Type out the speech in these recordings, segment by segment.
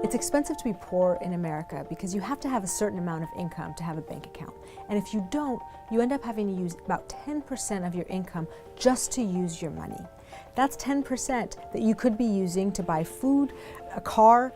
It's expensive to be poor in America because you have to have a certain amount of income to have a bank account. And if you don't, you end up having to use about 10% of your income just to use your money. That's 10% that you could be using to buy food, a car,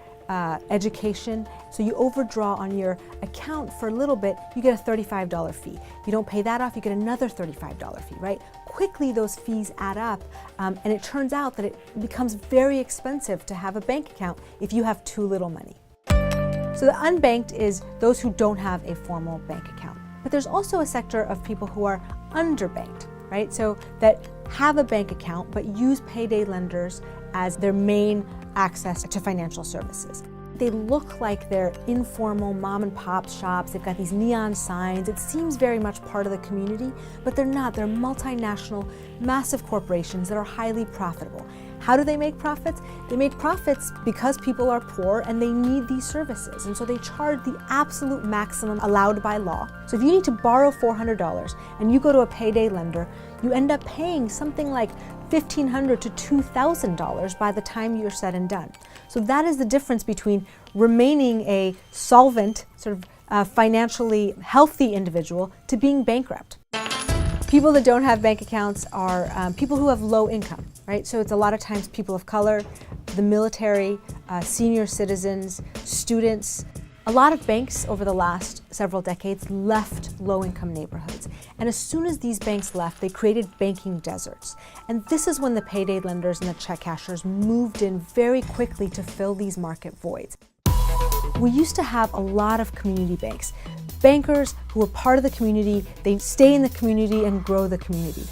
education. So you overdraw on your account for a little bit, you get a $35 fee. You don't pay that off, you get another $35 fee, right? Quickly those fees add up, and it turns out that it becomes very expensive to have a bank account if you have too little money. So the unbanked is those who don't have a formal bank account. But there's also a sector of people who are underbanked, right? So that have a bank account but use payday lenders as their main access to financial services. They look like they're informal mom and pop shops. They've got these neon signs. It seems very much part of the community, but they're not. They're multinational, massive corporations that are highly profitable. How do they make profits? They make profits because people are poor and they need these services. And so they charge the absolute maximum allowed by law. So if you need to borrow $400 and you go to a payday lender, you end up paying something like $1,500 to $2,000 by the time you're said and done. So that is the difference between remaining a solvent, sort of financially healthy individual to being bankrupt. People that don't have bank accounts are people who have low income, right? So it's a lot of times people of color, the military, senior citizens, students. A lot of banks over the last several decades left low-income neighborhoods. And as soon as these banks left, they created banking deserts. And this is when the payday lenders and the check cashers moved in very quickly to fill these market voids. We used to have a lot of community banks. Bankers who were part of the community, they stay in the community and grow the community.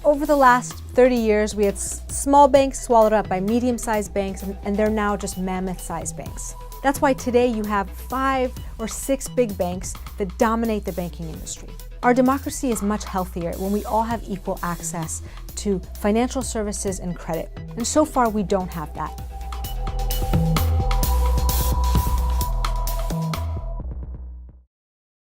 Over the last 30 years, we had small banks swallowed up by medium-sized banks, and they're now just mammoth-sized banks. That's why today you have 5 or 6 big banks that dominate the banking industry. Our democracy is much healthier when we all have equal access to financial services and credit. And so far we don't have that.